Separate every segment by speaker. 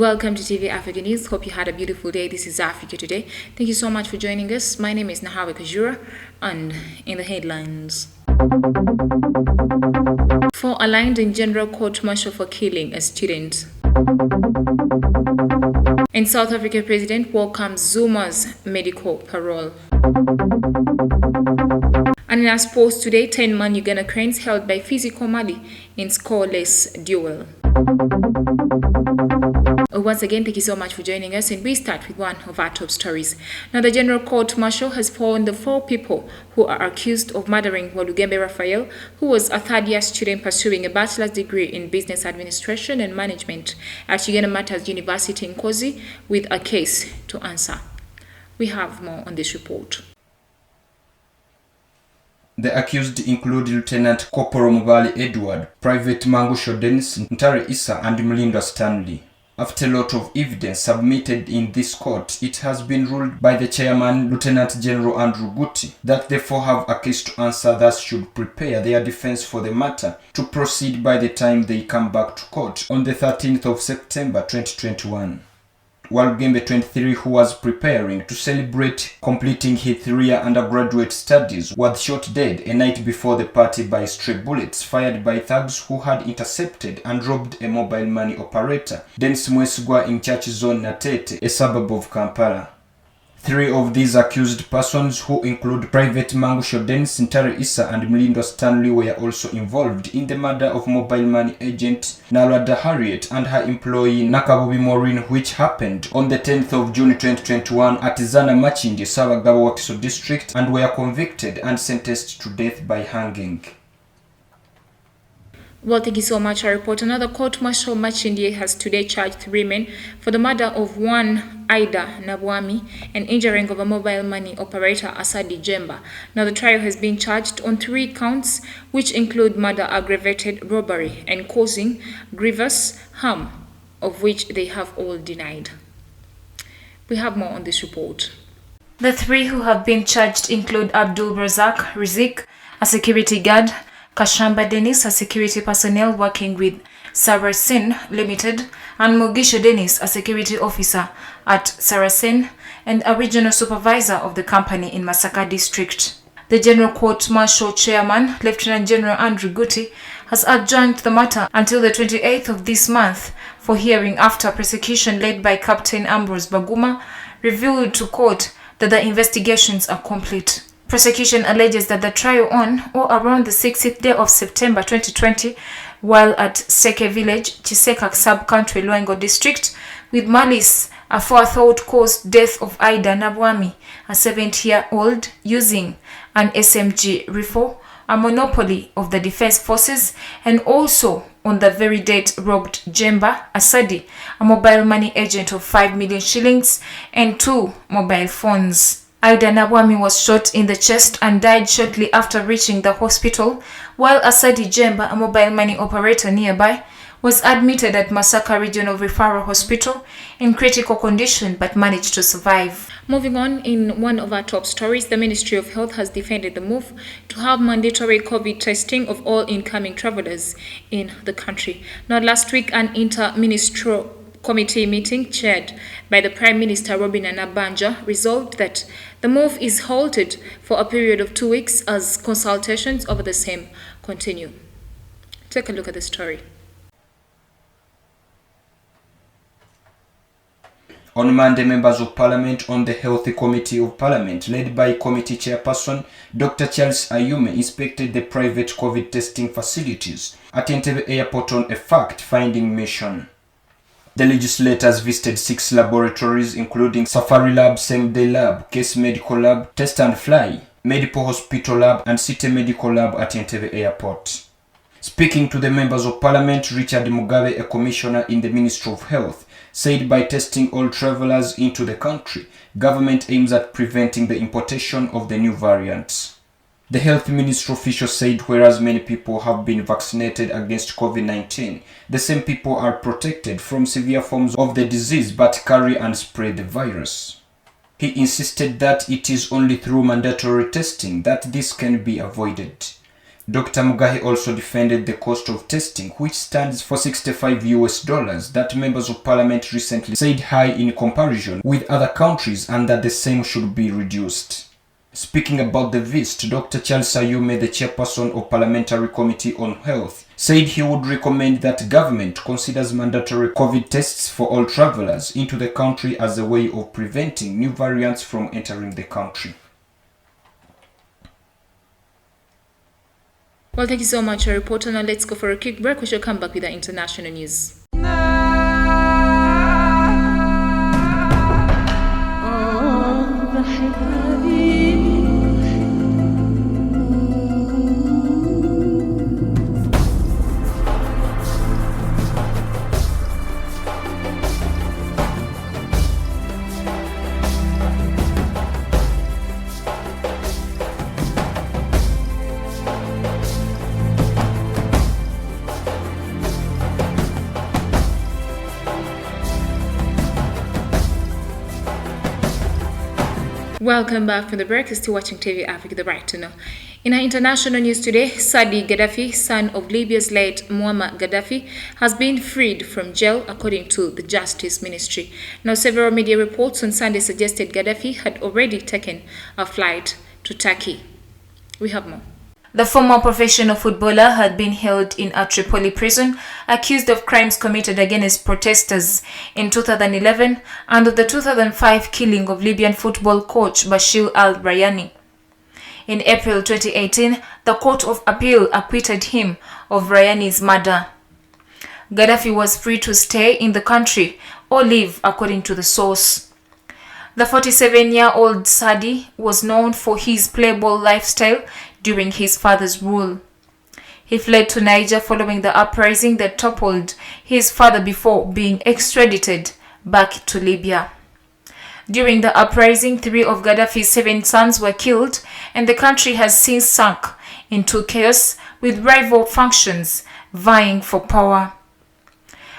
Speaker 1: Welcome to TV Africa News. Hope you had a beautiful day. This is Africa Today. Thank you so much for joining us. My name is Nahawa Kajura, and in the headlines. 4 aligned in general court-martial for killing a student. In South Africa, President welcomes Zuma's medical parole. And in our sports today, 10-man Uganda Cranes held by Physical Mali in scoreless duel. Once again, thank you so much for joining us, and we start with one of our top stories. Now, the General Court Martial has found the 4 people who are accused of murdering Walugembe Raphael, who was a third-year student pursuing a bachelor's degree in business administration and management at Uganda Matters University in Kozi, with a case to answer. We have more on this report.
Speaker 2: The accused include Lieutenant Corporal Mubali Edward, Private Mangusho Dennis, Ntare Issa, and Mlindwa Stanley. After a lot of evidence submitted in this court, it has been ruled by the chairman, Lieutenant General Andrew Guti, that the 4 have a case to answer, thus should prepare their defense for the matter to proceed by the time they come back to court on the 13th of September 2021. Walugembe 23, who was preparing to celebrate completing his 3-year undergraduate studies, was shot dead a night before the party by stray bullets fired by thugs who had intercepted and robbed a mobile money operator, Dennis Mwesigwa, in Church Zone Natete, a suburb of Kampala. 3 of these accused persons, who include Private Mangusho Dennis, Ntare Issa, and Mlindwa Stanley, were also involved in the murder of mobile money agent Nalwada Harriet and her employee Nakabubi Maureen, which happened on the 10th of June 2021 at Zana Machindi, Sabagabo Wakiso district, and were convicted and sentenced to death by hanging.
Speaker 1: Well, thank you so much. Our report. Another court-martial Machindi has today charged 3 men for the murder of one Ida Nabwami and injuring of a mobile money operator Asadi Jemba. Now, the trial has been charged on 3 counts, which include murder, aggravated robbery, and causing grievous harm, of which they have all denied. We have more on this report. The 3 who have been charged include Abdul Razak Rizik, a security guard, Kashamba Dennis, a security personnel working with Sarasen Limited, and Mugisho Dennis, a security officer at Sarasen and a regional supervisor of the company in Masaka district. The General Court Martial Chairman, Lieutenant General Andrew Guti, has adjourned the matter until the 28th of this month for hearing after prosecution led by Captain Ambrose Baguma revealed to court that the investigations are complete. Prosecution alleges that the trial on or around the 60th day of September 2020, while at Seke Village, Chiseka Sub-Country, Luengo District, with malice aforethought caused death of Ida Nabwami, a 70-year-old, using an SMG rifle, a monopoly of the defense forces, and also on the very date robbed Jemba Asadi, a mobile money agent, of 5 million shillings and 2 mobile phones. Ida Nabwami was shot in the chest and died shortly after reaching the hospital, while Asadi Jemba, a mobile money operator nearby, was admitted at Masaka Regional Referral Hospital in critical condition but managed to survive. Moving on, in one of our top stories, the Ministry of Health has defended the move to have mandatory COVID testing of all incoming travelers in the country. Now, last week, an inter-ministerial committee meeting chaired by the Prime Minister Robin Anabanja resolved that the move is halted for a period of 2 weeks as consultations over the same continue. Take a look at the story.
Speaker 2: On Monday, members of Parliament on the Health Committee of Parliament, led by Committee Chairperson Dr. Charles Ayume, inspected the private COVID testing facilities at Entebbe Airport on a fact-finding mission. The legislators visited 6 laboratories, including Safari Lab, Same Day Lab, Case Medical Lab, Test and Fly, Medical Hospital Lab, and City Medical Lab at Entebbe Airport. Speaking to the members of Parliament, Richard Mugabe, a commissioner in the Ministry of Health, said by testing all travelers into the country, government aims at preventing the importation of the new variants. The health ministry official said whereas many people have been vaccinated against COVID-19, the same people are protected from severe forms of the disease but carry and spread the virus. He insisted that it is only through mandatory testing that this can be avoided. Dr. Mugahe also defended the cost of testing, which stands for $65 that members of parliament recently said high in comparison with other countries and that the same should be reduced. Speaking about the visit, Dr. Charles Ayume, the chairperson of Parliamentary Committee on Health, said he would recommend that government considers mandatory COVID tests for all travelers into the country as a way of preventing new variants from entering the country.
Speaker 1: Well, thank you so much, reporter. Now let's go for a quick break. We shall come back with the international news. Welcome back from the break. You're still watching TV Africa, the right to know. In our international news today, Saadi Gaddafi, son of Libya's late Muammar Gaddafi, has been freed from jail according to the Justice Ministry. Now, several media reports on Sunday suggested Gaddafi had already taken a flight to Turkey. We have more. The former professional footballer had been held in a Tripoli prison, accused of crimes committed against protesters in 2011 and of the 2005 killing of Libyan football coach Bashir al-Rayani. In April 2018, the Court of Appeal acquitted him of Rayani's murder. Gaddafi was free to stay in the country or leave, according to the source. The 47-year-old Saadi was known for his playboy lifestyle during his father's rule. He fled to Niger following the uprising that toppled his father before being extradited back to Libya. During the uprising, 3 of Gaddafi's 7 sons were killed, and the country has since sunk into chaos, with rival factions vying for power.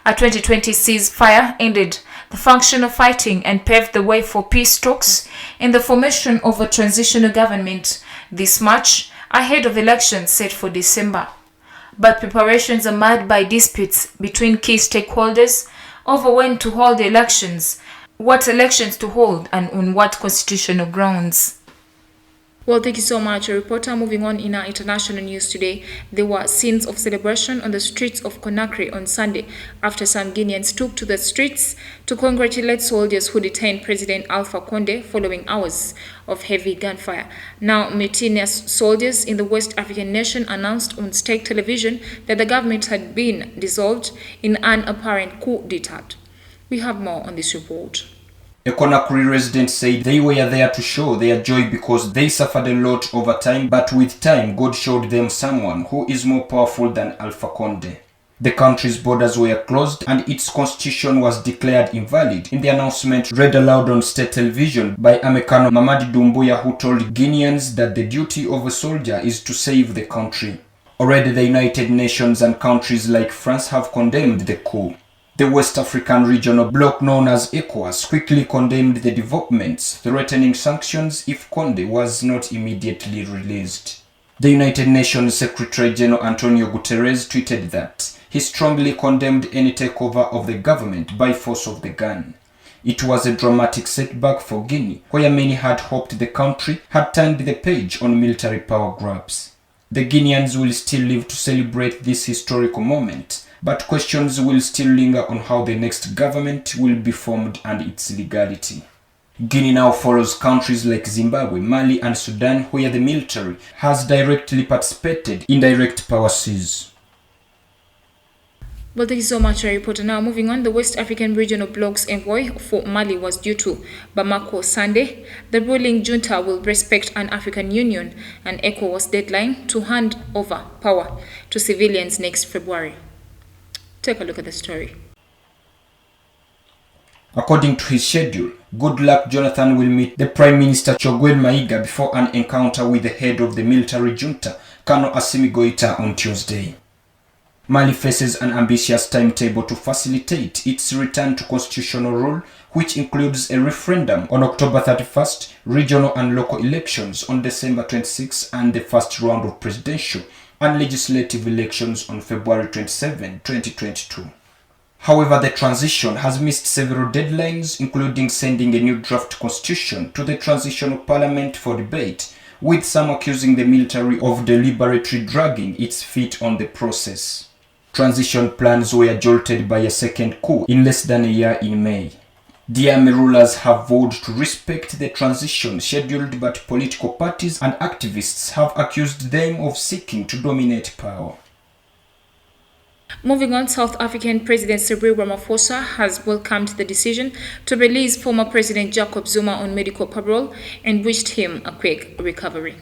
Speaker 1: A 2020 ceasefire ended the functional fighting and paved the way for peace talks and the formation of a transitional government this March, ahead of elections set for December. But preparations are marred by disputes between key stakeholders over when to hold the elections, what elections to hold, and on what constitutional grounds. Well, thank you so much, reporter. Moving on in our international news today, there were scenes of celebration on the streets of Conakry on Sunday after some Guineans took to the streets to congratulate soldiers who detained President Alpha Condé following hours of heavy gunfire. Now, mutinous soldiers in the West African nation announced on state television that the government had been dissolved in an apparent coup d'etat. We have more on this report.
Speaker 2: A Conakry resident said they were there to show their joy because they suffered a lot over time, but with time, God showed them someone who is more powerful than Alpha Condé. The country's borders were closed and its constitution was declared invalid in the announcement read aloud on state television by Amekano Mamadi Doumbouya, who told Guineans that the duty of a soldier is to save the country. Already the United Nations and countries like France have condemned the coup. The West African regional bloc known as ECOWAS quickly condemned the developments, threatening sanctions if Condé was not immediately released. The United Nations Secretary General Antonio Guterres tweeted that he strongly condemned any takeover of the government by force of the gun. It was a dramatic setback for Guinea, where many had hoped the country had turned the page on military power grabs. The Guineans will still live to celebrate this historical moment, but questions will still linger on how the next government will be formed and its legality. Guinea now follows countries like Zimbabwe, Mali and Sudan, where the military has directly participated in direct power seize.
Speaker 1: Well, thank you so much, reporter. Now, moving on, the West African Regional Bloc's envoy for Mali was due to Bamako Sunday. The ruling junta will respect an African Union and ECOWAS deadline to hand over power to civilians next February. Take a look at the story.
Speaker 2: According to his schedule, Goodluck Jonathan will meet the Prime Minister Chogwen Maiga before an encounter with the head of the military junta, Colonel Assimi Goita, on Tuesday. Mali faces an ambitious timetable to facilitate its return to constitutional rule, which includes a referendum on October 31st, regional and local elections on December 26, and the first round of presidential and legislative elections on February 27, 2022. However, the transition has missed several deadlines, including sending a new draft constitution to the transitional parliament for debate, with some accusing the military of deliberately dragging its feet on the process. Transition plans were jolted by a second coup in less than a year in May. The army rulers have vowed to respect the transition scheduled, but political parties and activists have accused them of seeking to dominate power.
Speaker 1: Moving on, South African President Cyril Ramaphosa has welcomed the decision to release former President Jacob Zuma on medical parole and wished him a quick recovery.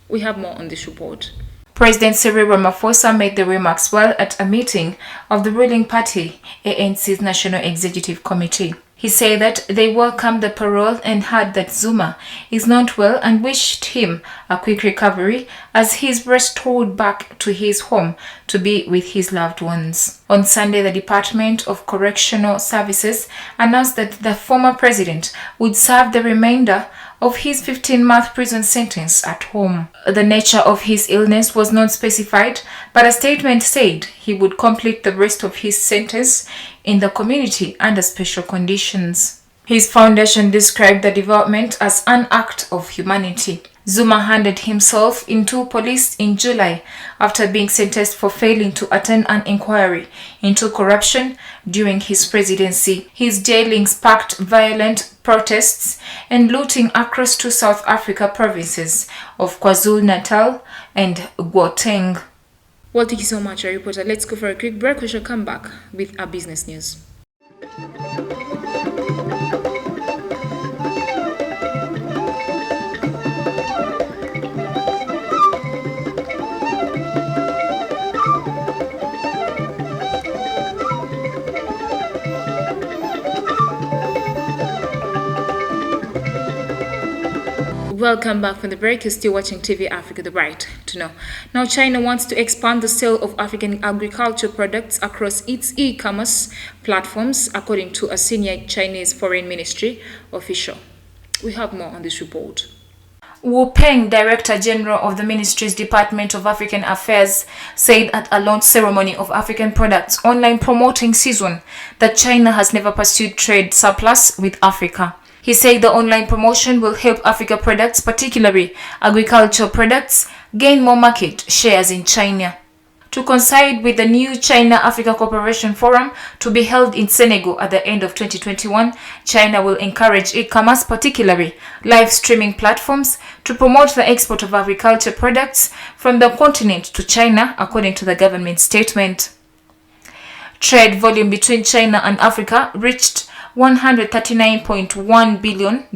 Speaker 1: We have more on this report. President Cyril Ramaphosa made the remarks while at a meeting of the ruling party, ANC's National Executive Committee. He said that they welcomed the parole and heard that Zuma is not well and wished him a quick recovery as he is restored back to his home to be with his loved ones. On Sunday, the Department of Correctional Services announced that the former president would serve the remainder of his 15-month prison sentence at home. The nature of his illness was not specified, but a statement said he would complete the rest of his sentence in the community under special conditions. His foundation described the development as an act of humanity. Zuma handed himself into police in July after being sentenced for failing to attend an inquiry into corruption during his presidency. His jailing sparked violent protests and looting across two South Africa provinces of KwaZulu-Natal and Gauteng. Well, thank you so much, our reporter. Let's go for a quick break. We shall come back with our business news. Welcome back from the break. You're still watching TV Africa, the right to know. Now, China wants to expand the sale of African agricultural products across its e-commerce platforms, according to a senior Chinese Foreign Ministry official. We have more on this report. Wu Peng, Director General of the Ministry's Department of African Affairs, said at a launch ceremony of African products online promoting season that China has never pursued trade surplus with Africa. He said the online promotion will help Africa products, particularly agricultural products, gain more market shares in China. To coincide with the new China-Africa Cooperation Forum to be held in Senegal at the end of 2021, China will encourage e-commerce, particularly live streaming platforms, to promote the export of agriculture products from the continent to China, according to the government statement. Trade volume between China and Africa reached $139.1 billion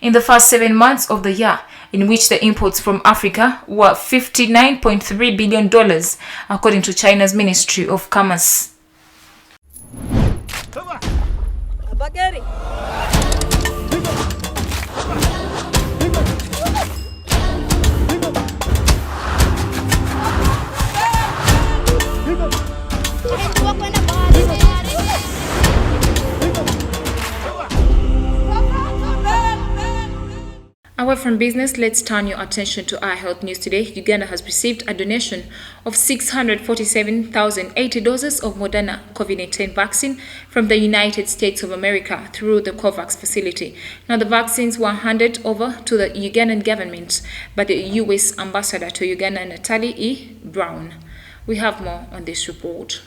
Speaker 1: in the first 7 months of the year, in which the imports from Africa were $59.3 billion, according to China's Ministry of Commerce. Away from business, let's turn your attention to our health news today. Uganda has received a donation of 647,080 doses of Moderna COVID-19 vaccine from the United States of America through the COVAX facility. Now, the vaccines were handed over to the Ugandan government by the U.S. Ambassador to Uganda, Natalie E. Brown. We have more on this report.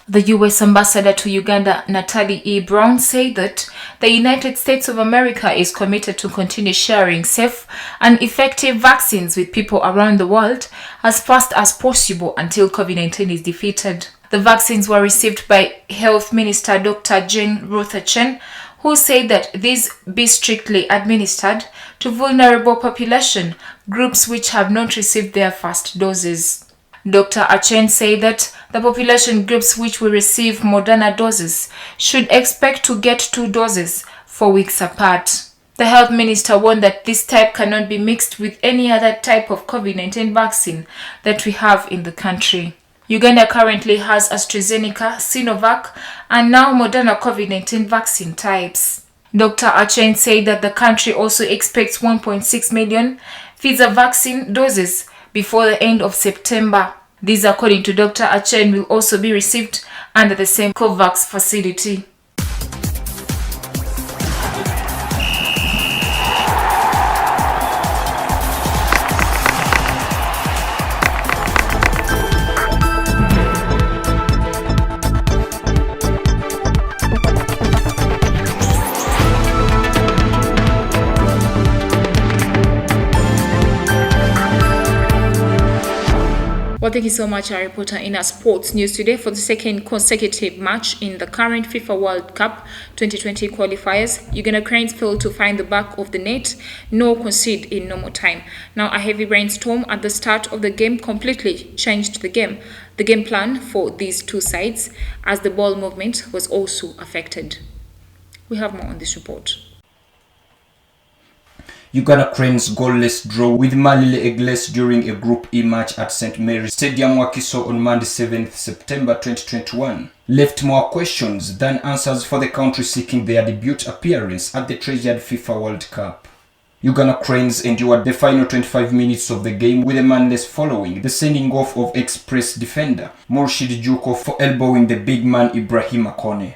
Speaker 1: The U.S. Ambassador to Uganda, Natalie E. Brown, said that the United States of America is committed to continue sharing safe and effective vaccines with people around the world as fast as possible until COVID-19 is defeated. The vaccines were received by Health Minister Dr. Jane Ruth-Aceng, who said that these be strictly administered to vulnerable population groups which have not received their first doses. Dr. Aceng said that the population groups which will receive Moderna doses should expect to get 2 doses 4 weeks apart. The health minister warned that this type cannot be mixed with any other type of COVID-19 vaccine that we have in the country. Uganda currently has AstraZeneca, Sinovac, and now Moderna COVID-19 vaccine types. Dr. Aceng said that the country also expects 1.6 million Pfizer vaccine doses before the end of September. These, according to Dr. Achen, will also be received under the same COVAX facility. Well, thank you so much, our reporter. In our sports news today, for the second consecutive match in the current FIFA World Cup 2020 qualifiers, Uganda Cranes failed to find the back of the net nor concede in normal time. Now, a heavy rainstorm at the start of the game completely changed the game plan for these two sides, as the ball movement was also affected. We have more on this report.
Speaker 2: Uganda Cranes goalless draw with Malile Egles during a Group E match at St. Mary's Stadium, Wakiso on Monday 7th September 2021 left more questions than answers for the country seeking their debut appearance at the treasured FIFA World Cup. Uganda Cranes endured the final 25 minutes of the game with a manless following the sending off of Express defender Murshid Juko for elbowing the big man Ibrahim Akone.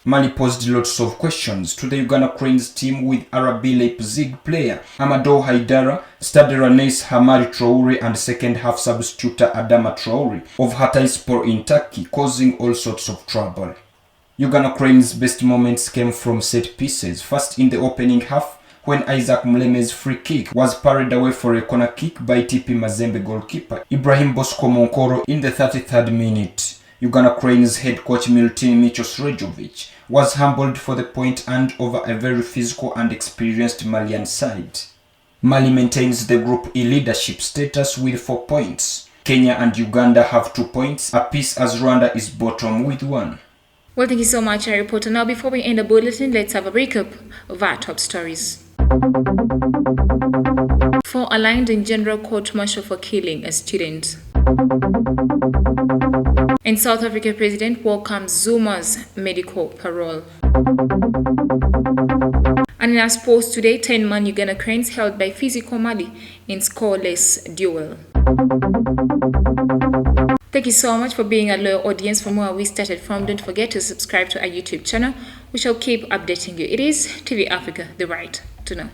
Speaker 2: Mali posed lots of questions to the Uganda Cranes team, with RB Leipzig player Amadou Haidara, starter Anis Hamari Traore and second half substitute Adama Traore of Hatayspor in Turkey causing all sorts of trouble. Uganda Cranes' best moments came from set pieces, first in the opening half when Isaac Mleme's free kick was parried away for a corner kick by TP Mazembe goalkeeper Ibrahim Bosco Monkoro in the 33rd minute. Uganda Cranes head coach Milutin Michos Rejovic was humbled for the point and over a very physical and experienced Malian side. Mali maintains the Group E leadership status with 4 points. Kenya and Uganda have 2 points apiece, as Rwanda is bottom with 1.
Speaker 1: Well, thank you so much, our reporter. Now, before we end the bulletin, let's have a recap of our top stories. 4 aligned in general court-martial for killing a student. And South Africa President welcomes Zuma's medical parole. And in our sports today, 10-man Uganda Cranes held by Physical Mali in scoreless duel. Thank you so much for being a loyal audience from where we started from. Don't forget to subscribe to our YouTube channel. We shall keep updating you. It is TV Africa, the right to know.